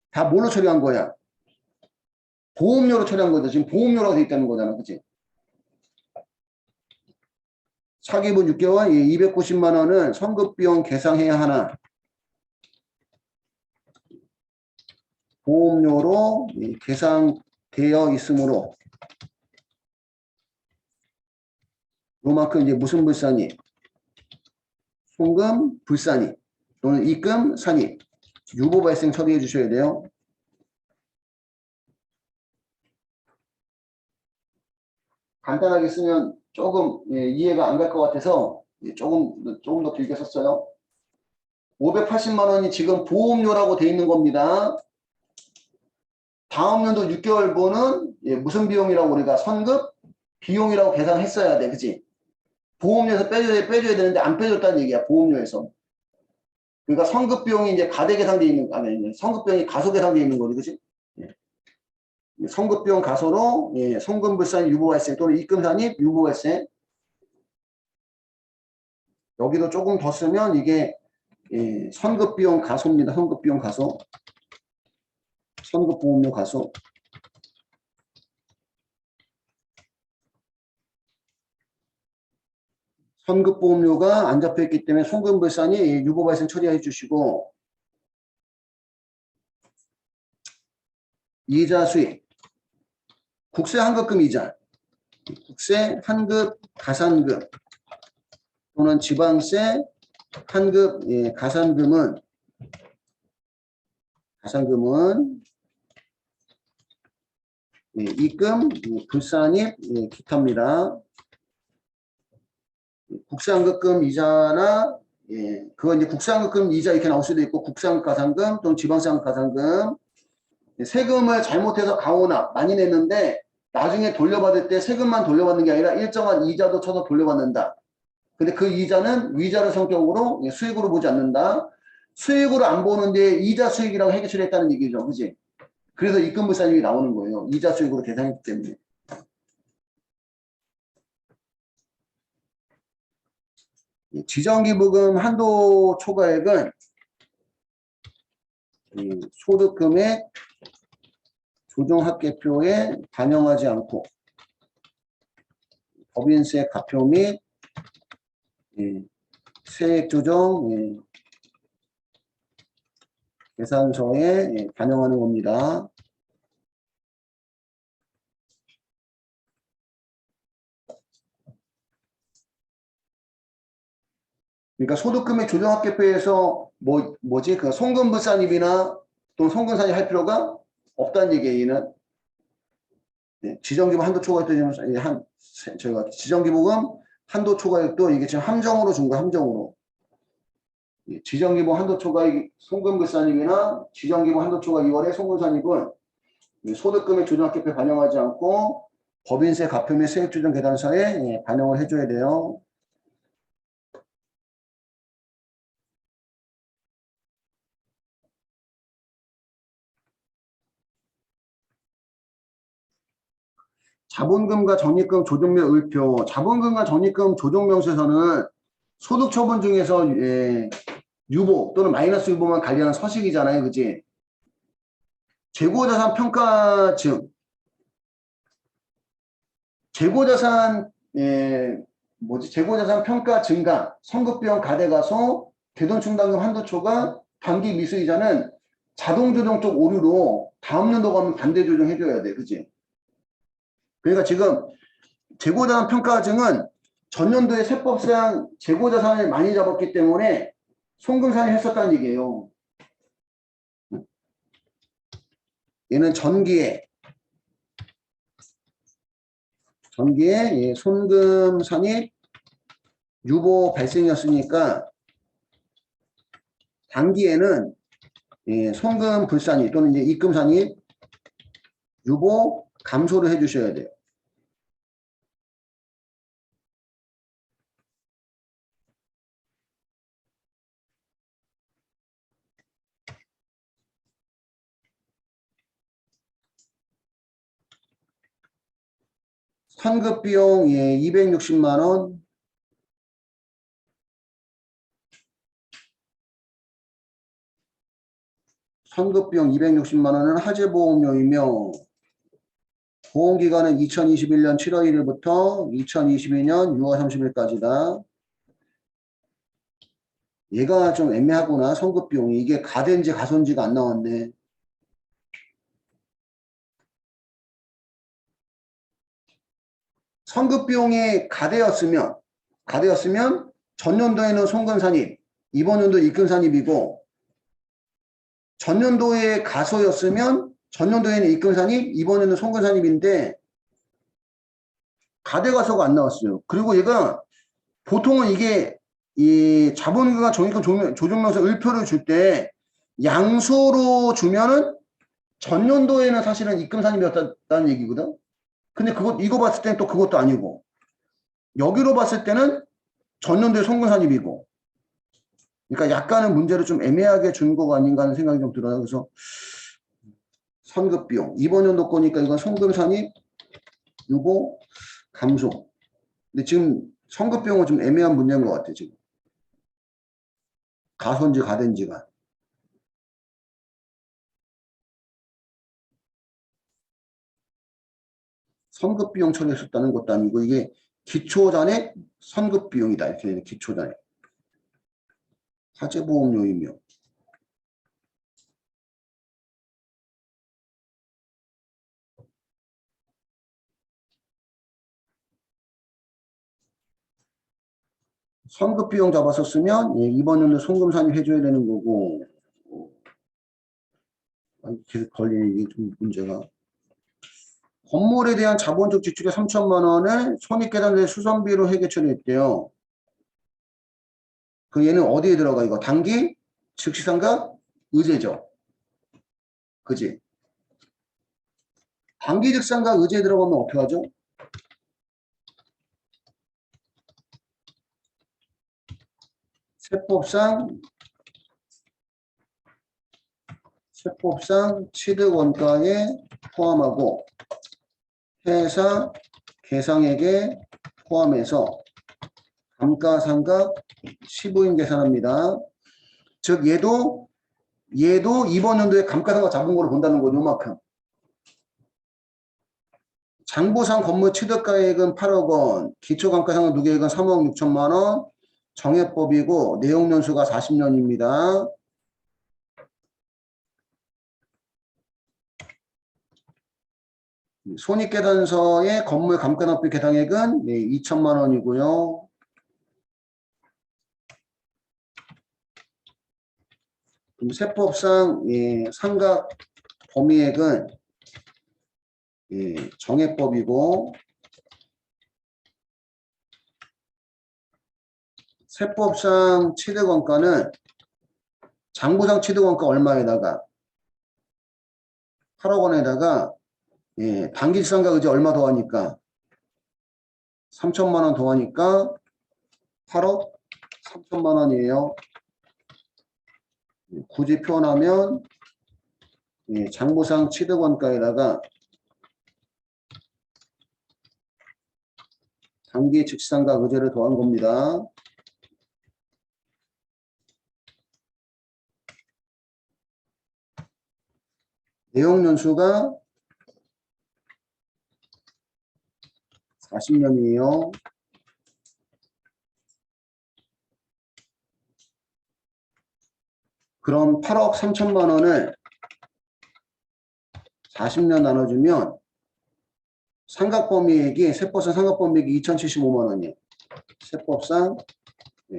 다 뭘로 처리한 거야? 보험료로 처리한 거죠. 지금 보험료라고 돼 있다는 거잖아. 그치? 차기분 6개월 290만 원은 선급 비용 계상해야 하나? 보험료로 계상되어 있으므로 요만큼 이제 무슨 불산이? 송금 불산이 또는 입금 산이 유보 발생 처리해 주셔야 돼요. 간단하게 쓰면 조금 이해가 안 갈 것 같아서 조금 더 길게 썼어요. 580만 원이 지금 보험료라고 돼 있는 겁니다. 다음 연도 6개월분은 무슨 비용이라고 우리가 선급 비용이라고 계산했어야 돼. 그치? 보험료에서 빼줘야 되는데 안 빼줬다는 얘기야. 보험료에서. 그러니까 선급 비용이 이제 가대 계산돼 있는, 아니, 선급 비용이 가소 계산돼 있는 거지. 그치? 선급 비용 가소로 송금 불산 유보 발생 또는 입금 산입 유보 발생. 여기도 조금 더 쓰면 이게 선급 비용 가소입니다. 선급 비용 가소. 선급 보험료 가소. 선급 보험료가 안 잡혀 있기 때문에 송금 불산이 유보 발생 처리해 주시고, 이자 수익. 국세 환급금 이자. 국세 환급 가산금 또는 지방세 환급 가산금은 입금 불산입 기타입니다. 국세환급금 이자나 그건 이제 국세환급금 이자 이렇게 나올 수도 있고 국세환급 가산금 또는 지방세환급 가산금. 세금을 잘못해서 가오나 많이 냈는데 나중에 돌려받을 때 세금만 돌려받는 게 아니라 일정한 이자도 쳐서 돌려받는다. 근데 그 이자는 위자료 성격으로 수익으로 보지 않는다. 수익으로 안 보는데 이자 수익이라고 해결을 했다는 얘기죠. 그지? 그래서 입금불산입이 나오는 거예요. 이자 수익으로 계산했기 때문에. 지정기부금 한도 초과액은 소득금액 조정합계표에 반영하지 않고 법인세 가표 및 세액 조정 계산서에 반영하는 겁니다. 그러니까 소득금액 조정합계표에서 뭐지? 그 송금부산입이나 또는 송금산입 할 필요가 없다는 얘기예요. 얘는 지정기본 한도 초과액도 저희가 지정기본 한도 초과액도 이게 지금 함정으로 준 거야. 함정으로. 지정기본 한도 초과액 송금부산입이나 지정기본 한도 초과 2월에 송금산입은 소득금액 조정합계표에 반영하지 않고 법인세 가표 및 세액조정 계산서에 반영을 해줘야 돼요. 자본금과 적립금 조정명 을표. 자본금과 적립금 조정명세서는 소득처분 중에서 유보 또는 마이너스 유보만 관리하는 서식이잖아요. 그지? 재고자산 평가증. 재고자산 재고자산 평가 증가, 선급비용 가대가소, 대돈충당금 한도초과, 단기 미수이자는 자동조정적 오류로 다음 연도 가면 반대 조정해줘야 돼. 그지? 그러니까 지금 재고자산 평가증은 전년도에 세법상 재고자산을 많이 잡았기 때문에 송금산을 했었다는 얘기예요. 얘는 전기에 송금산입 유보 발생이었으니까 단기에는 송금 불산입 또는 이제 입금산입 유보 감소를 해주셔야 돼요. 선급비용 260만 원. 선급비용 260만 원은 화재보험료이며 보험기간은 2021년 7월 1일부터 2022년 6월 30일까지다. 얘가 좀 애매하구나. 선급비용이. 이게 가된지 가손지가 안 나왔네. 선급비용이 가대였으면 전년도에는 송금산입, 이번 연도 입금산입이고 전년도에 가소였으면 전년도에는 입금산입, 이번에는 송금산입인데 가대가소가 안 나왔어요. 그리고 얘가 보통은 이게 이 자본금과 적립금 조정명세 을표를 줄 때 양수로 주면은 전년도에는 사실은 입금산입이었다는 얘기거든. 근데 이거 봤을 때는 또 그것도 아니고 여기로 봤을 때는 전년도에 송금산입이고 그러니까 약간은 문제를 좀 애매하게 준 거가 아닌가 하는 생각이 좀 들어요. 그래서 선급비용 이번 연도 거니까 이건 송금산입 유보 감소. 근데 지금 선급비용은 좀 애매한 문제인 것 같아. 지금 가소인지 가된지가. 선급비용 처리했었다는 것도 아니고 이게 기초잔액 선급비용이다. 이렇게 되는 기초잔액. 화재보험료이며 선급비용 잡았었으면 이번 연도 송금산입 해줘야 되는 거고 계속 걸리는 이게 좀 문제가. 건물에 대한 자본적 지출의 3천만 원을 손익계산서의 수선비로 회계 처리했대요. 그 얘는 어디에 들어가 이거? 단기, 즉시상각, 의제죠. 그지? 단기 즉상각 의제에 들어가면 어떻게 하죠? 세법상 취득 원가에 포함하고 회사 계상액에 포함해서 감가상각 시부인 계산합니다. 즉 얘도 이번 연도에 감가상각 잡은 거로 본다는 거죠. 요만큼. 장부상 건물 취득가액은 8억 원, 기초감가상각 누계액은 3억 6천만 원, 정해법이고 내용연수가 40년입니다. 손익계산서의 건물 감가납부 계상액은 2천만 원이고요. 그럼 세법상 상각 범위액은 정액법이고 세법상 취득원가는 장부상 취득원가 얼마에다가 8억 원에다가 단기지상가 의제 얼마 더하니까 3천만 원 더하니까 8억 3천만 원이에요. 굳이 표현하면 장부상 취득원가에다가 단기 즉시상가 의제를 더한 겁니다. 내용 연수가 40년이에요. 그럼 8억 3천만 원을 40년 나눠주면 상각범위액이 세법상 상각범위액이 2,075만 원이에요. 세법상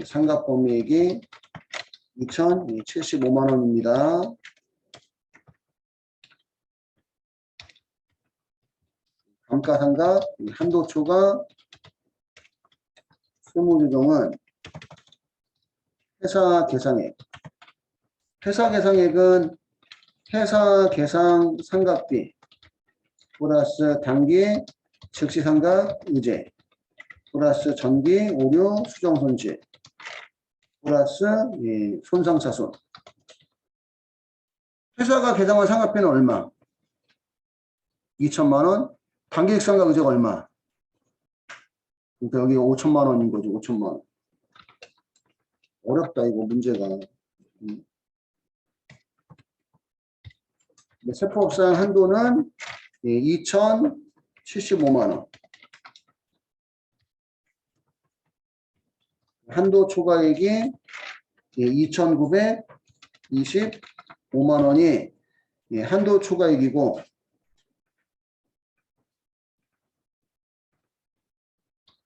상각범위액이 2,075만 원입니다. 감가상각 한도초과 세무조정은 회사 계상액. 회사 계상액은 회사 계상 상각비 플러스 단기 즉시 상각 의제 플러스 전기 오류 수정 손실 플러스 손상차손. 회사가 계상한 상각비는 얼마? 2천만 원. 단기 즉시 상각 의제가 얼마? 그러니까 여기 5천만 원인 거죠. 5천만 원. 어렵다 이거 문제가. 세법상 한도는 2,075만 원. 한도 초과액이 2,925만 원이 한도 초과액이고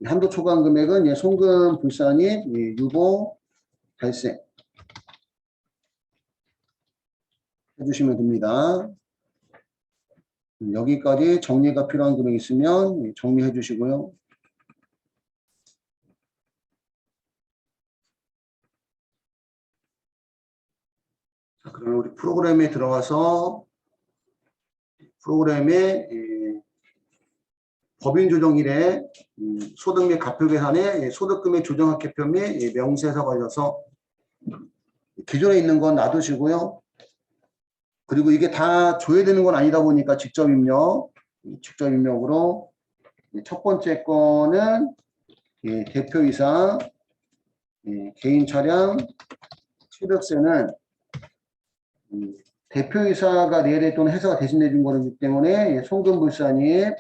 한도 초과한 금액은 송금 불산입 유보 발생 해주시면 됩니다. 여기까지 정리가 필요한 금액이 있으면 정리해 주시고요. 자, 그럼 우리 프로그램에 들어가서 프로그램에 법인 조정 일에 소득 및 가표 계산에 소득금액 조정학계표 및 명세서 걸려서 기존에 있는 건 놔두시고요. 그리고 이게 다 줘야 되는 건 아니다 보니까 직접 입력으로 첫 번째 거는 대표이사 개인 차량 취득세는 대표이사가 내래 또는 회사가 대신해 준 거기 때문에 송금불산입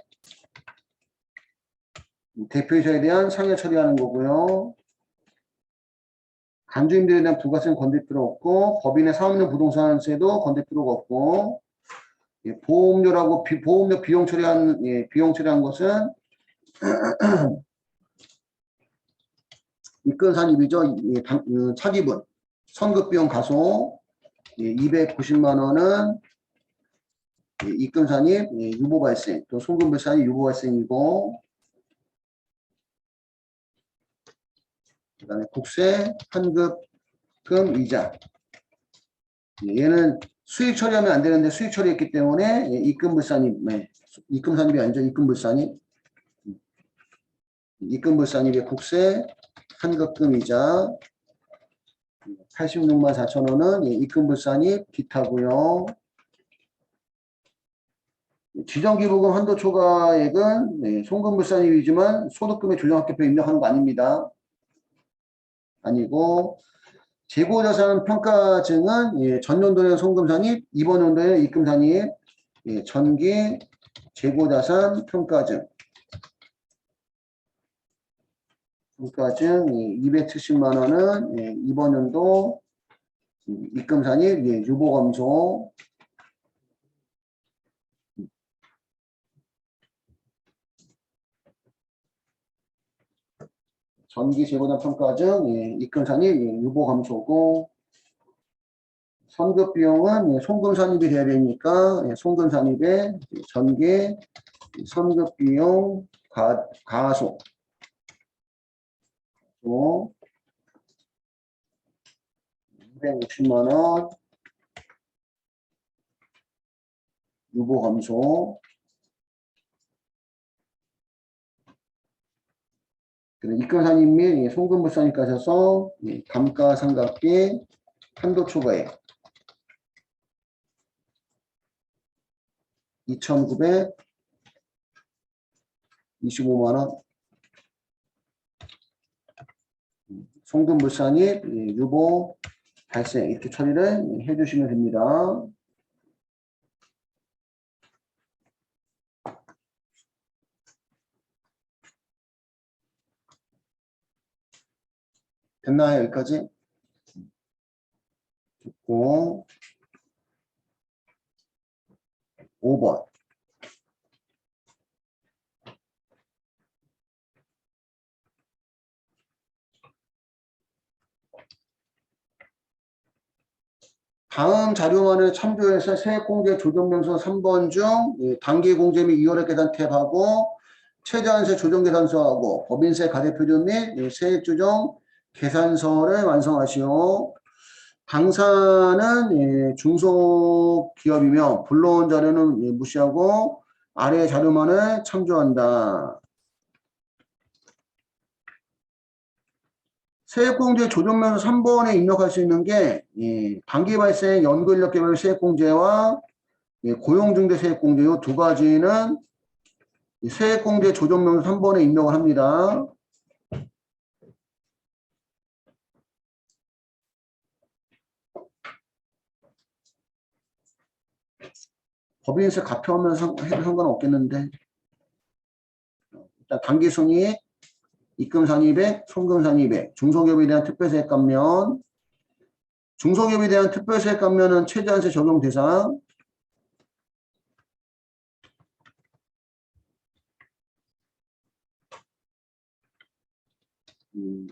대표이사에 대한 상여 처리하는 거고요. 간주임들에 대한 부가세는 건들 필요 없고 법인의 사업용 부동산세도 건들 필요가 없고 보험료라고 보험료 비용 처리한 것은 입금산입이죠. 차기분 선급비용 가소 290만 원은 입금산입 유보발생 또 송금불산입 유보발생이고 그 다음에 국세 환급금 이자 얘는 수익 처리하면 안 되는데 수익 처리했기 때문에 입금불산입 입금산입이 아니죠. 입금불산입의 국세 환급금 이자 86만 4천 원은 입금불산입 기타고요. 지정기부금 한도 초과액은 송금불산입이지만 소득금의 조정학계표 입력하는 거 아닙니다. 아니고 재고자산 평가증은 전년도에는 송금산입, 이번 연도에는 입금산입, 전기 재고자산 평가증 270만 원은 이번 연도 입금산입 유보검소 전기 재고단 평가증, 예, 입금산입, 예, 유보 감소고, 선급 비용은 예, 송금 산입이 돼야 되니까 예, 송금 산입에 전기 선급 비용 가소 260만 원 유보 감소. 그래, 입금산입 및 예, 송금불산입 가셔서 예, 감가상각비 한도 초과액 2,925만 원. 송금불산입 예, 유보 발생 이렇게 처리를 해주시면 됩니다. 됐나요? 여기까지? 됐고 5번. 다음 자료만을 참조해서 세액공제 조정명서 3번 중 단기공제 및 2월의 계산 탭하고 최저한세 조정계산서하고 법인세 가대표준 및 세액조정 계산서를 완성하시오. 당사는 중소기업이며 불러온 자료는 무시하고 아래 자료만을 참조한다. 세액공제 조정명서 3번에 입력할 수 있는 게 단기 발생 연구인력개발 세액공제와 고용중개 세액공제 이 두 가지는 세액공제 조정명서 3번에 입력을 합니다. 법인세 가표하면 해도 상관없겠는데 일단 단기순이익, 입금산입액, 송금산입액, 중소기업에 대한 특별세액 감면, 중소기업에 대한 특별세액 감면은 최저한세 적용 대상,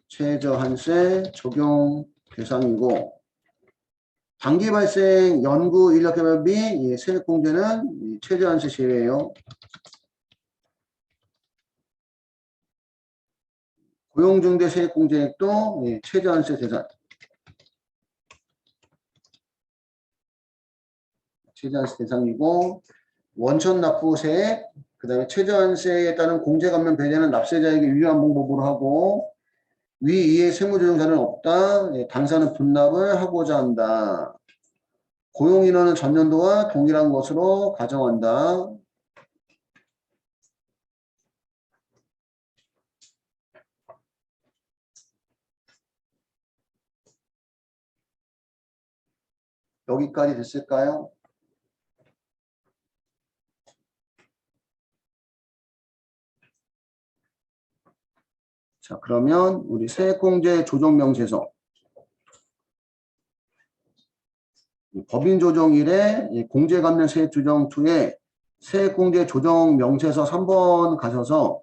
최저한세 적용 대상이고 단기 발생 연구 인력개발비 세액공제는 최저한세 제외예요. 고용중개 세액공제액도 최저한세 대상. 최저한세 대상이고 원천 납부세액, 그 다음에 최저한세에 따른 공제감면 배제는 납세자에게 유리한 방법으로 하고 위 이에 세무조정자는 없다. 당사는 분납을 하고자 한다. 고용인원은 전년도와 동일한 것으로 가정한다. 여기까지 됐을까요? 자, 그러면 우리 세액공제 조정명세서 법인조정일에 공제감면 세액조정2에 세액공제 조정명세서 3번 가셔서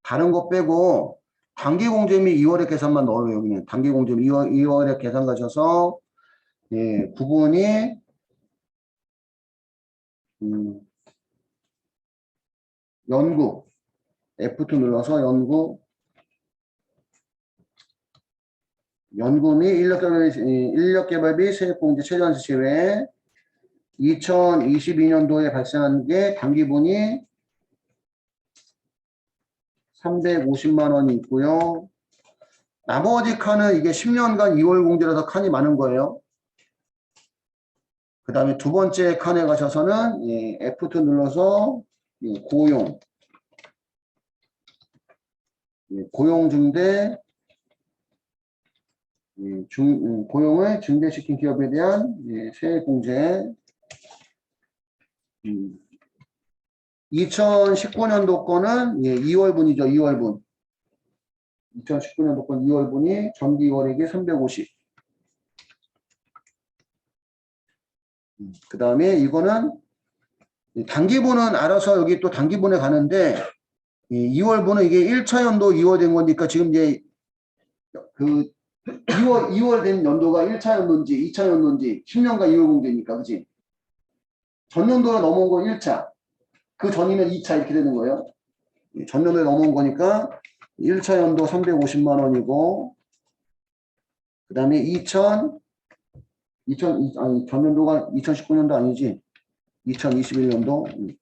다른 거 빼고 단기공제 및 2월의 계산만 넣어요. 여기는 단기공제 및 2월의 계산 가셔서 구분이 연구 F2 눌러서 연구 및 인력개발비 세액공제 최저한세 제외 2022년도에 발생한 게 단기분이 350만 원이 있고요. 나머지 칸은 이게 10년간 2월 공제라서 칸이 많은 거예요. 그 다음에 두 번째 칸에 가셔서는 F2 눌러서 고용중대 고용을 증대시킨 기업에 대한 세액공제 2019년도 거는 2월분이죠. 2월분 2019년도 건 2월분이 전기 2월액이 350. 그 다음에 이거는 단기분은 알아서 여기 또 단기분에 가는데 2월분은 이게 1차 연도 2월 된 거니까 지금 이제 그 2월 된 연도가 1차 연도인지 2차 연도인지 10년간 2월 공제니까 그지? 전년도로 넘어온 건 1차. 그 전이면 2차 이렇게 되는 거예요. 전년도에 넘어온 거니까 1차 연도 350만 원이고 그 다음에 아니 전년도가 2019년도 아니지 2021년도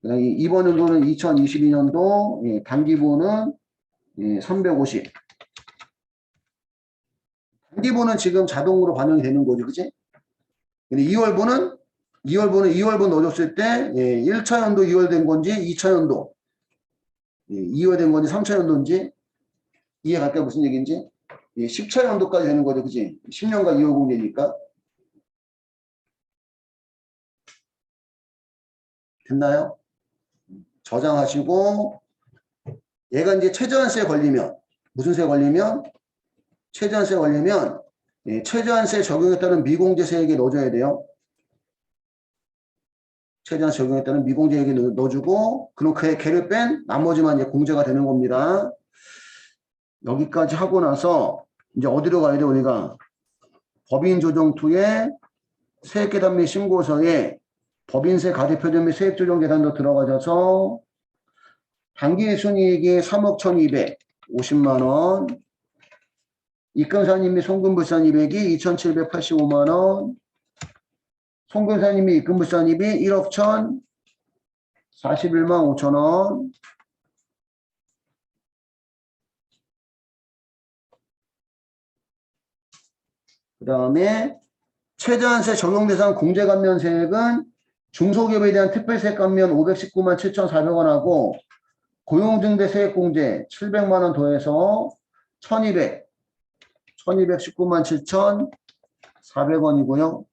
그 다음에 이번 연도는 2022년도 단기보는 350 단기보는 지금 자동으로 반영이 되는 거죠 그치? 근데 2월분 넣어줬을 때 1차 연도 2월 된 건지 2차 연도 2월 된 건지 3차 연도인지 이해갈까 무슨 얘기인지 10차 연도까지 되는 거죠 그치? 10년간 2월 공제니까 됐나요? 저장하시고 얘가 이제 최저한세에 걸리면 무슨 세에 걸리면 최저한세에 걸리면 최저한세 적용에 따른 미공제세액에 넣어줘야 돼요. 최저한세 적용에 따른 미공제세액에 넣어주고 그럼 걔를 뺀 나머지만 이제 공제가 되는 겁니다. 여기까지 하고 나서 이제 어디로 가야 돼 우리가 법인조정2에 세액계산 및 신고서에 법인세 가대표점 및 세액조정 계산도 들어가셔서 당기순이익이 3억 1250만원 입금사님 및 송금불산이익이 2785만원 송금사님 및 입금불산이익이 1억 1041만 5천원 그 다음에 최저한세 적용대상 공제감면세액은 중소기업에 대한 특별세 감면 519만 7,400원하고 고용중대 세액공제 700만원 더해서 1219만 7,400원이고요.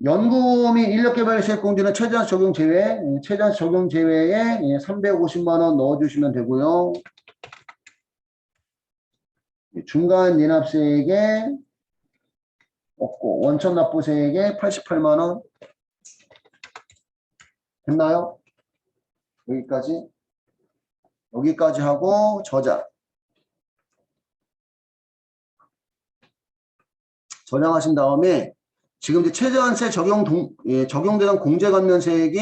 연구 및 인력개발 세액공제는 최저한세 적용 제외, 최저한세 적용 제외에 350만원 넣어주시면 되고요. 중간 인합세액에 없고 원천 납부세액에 88만원 됐나요? 여기까지 하고 저장하신 다음에 지금 이제 최저한세 적용대상 공제감면세액이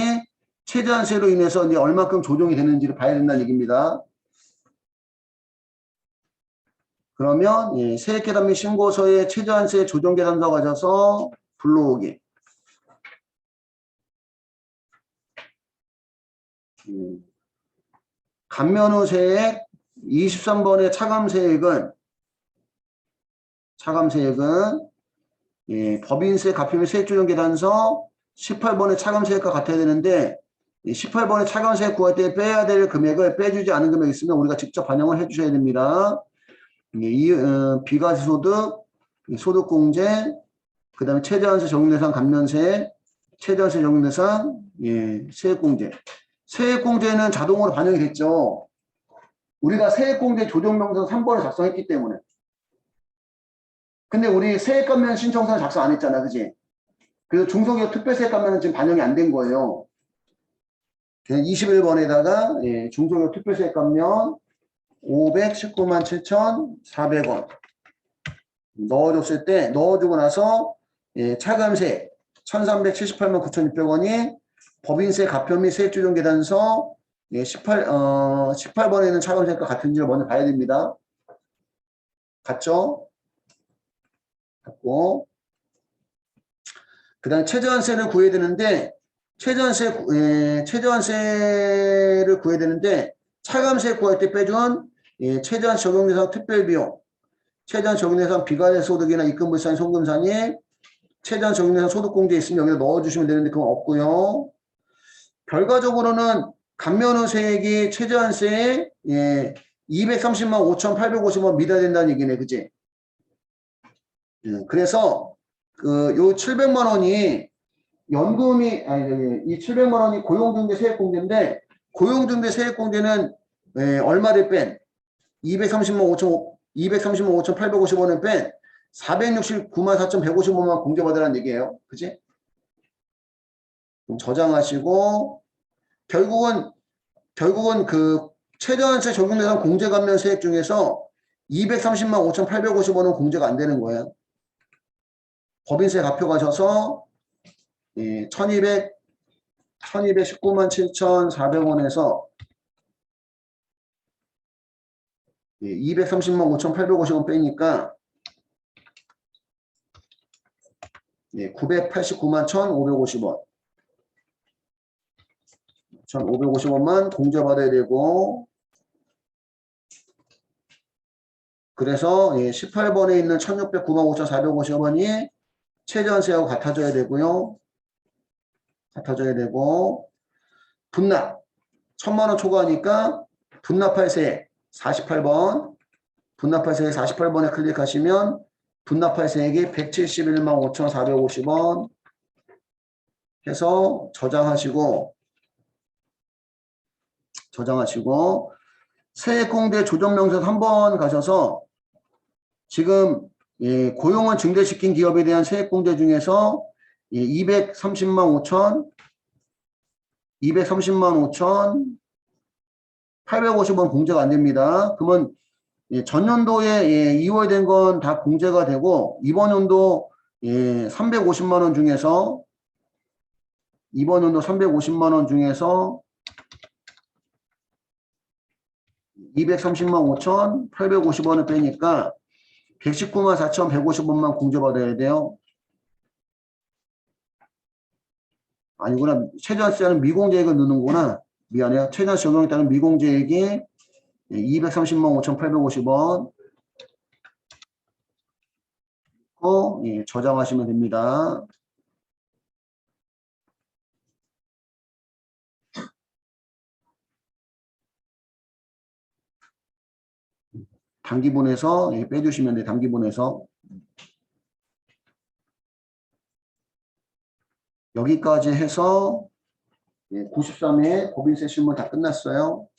최저한세로 인해서 이제 얼마큼 조정이 되는지를 봐야 된다는 얘기입니다. 그러면 세액계산 및 신고서에 최저한세 조정계산서 가져서 불러오기. 감면 후 세액 23번의 차감세액은 법인세 가표및 세액조정계산서 18번의 차감세액과 같아야 되는데 18번의 차감세액 구할 때 빼야 될 금액을 빼주지 않은 금액이 있으면 우리가 직접 반영을 해주셔야 됩니다. 비과세소득, 소득공제, 그 다음에 최저한세 적용대상 감면세, 최저한세 적용대상 세액공제. 세액공제는 자동으로 반영이 됐죠. 우리가 세액공제 조정명령 3번을 작성했기 때문에. 근데 우리 세액감면 신청서는 작성 안 했잖아, 그지? 그래서 중소기업 특별세액감면은 지금 반영이 안 된 거예요. 그냥 21번에다가 중소기업 특별세액감면 519만 7,400원 넣어줬을 때 넣어주고 나서 차감세 1,378만 9,600원이 법인세 가표 및 세액조정계산서 18번에는 차감세가 같은지를 먼저 봐야 됩니다. 같죠? 같고 그 다음에 최저한세를 구해야 되는데 최저한세를 구해야 되는데 차감세 구할 때 빼준 최저한세 적용대상 특별비용 최저한세 적용대상 비과세 소득이나 입금불산 송금산이 최저한세 적용대상 소득공제 있으면 여기다 넣어주시면 되는데 그건 없고요. 결과적으로는 감면 후 세액이 최저한세에 230만 5,850원 미달된다는 얘기네, 그치? 그래서 요 700만 원이 연금이 이 700만 원이 고용중개 세액공제인데 고용중개 세액공제는 얼마를 뺀 230만 5,850원을 뺀 469만 4,155만 공제받으라는 얘기예요. 그치? 그럼 저장하시고 결국은 그 최저한세 적용 대상 공제 감면 세액 중에서 230만 5,850원은 공제가 안 되는 거예요. 법인세 갚여 가셔서 1219만 7,400원에서 230만 5,850원 빼니까 989만 1,550원. 1,550원만 공제받아야 되고, 그래서 18번에 있는 1,609만 5,450원이 최저한세하고 같아져야 되고요. 같아져야 되고, 분납 1,000만원 초과하니까 분납할세 48번, 분납할세 48번에 클릭하시면 분납할세액이 171만 5,450원 해서 저장하시고 세액공제 조정명세서 한번 가셔서 지금 고용을 증대시킨 기업에 대한 세액공제 중에서 230만 5,850원 공제가 안 됩니다. 그러면 전년도에 2월 된 건 다 공제가 되고 이번 연도 350만 원 중에서 230만 5,850원을 빼니까 119만 4,150원만 공제받아야 돼요. 아니구나. 최저한세는 미공제액을 넣는구나. 미안해요. 최저한세 적용에 따른 미공제액이 230만 5,850원 저장하시면 됩니다. 단기분해서 빼주시면 돼요. 단기분해서. 여기까지 해서 93회 법인세 실무 다 끝났어요.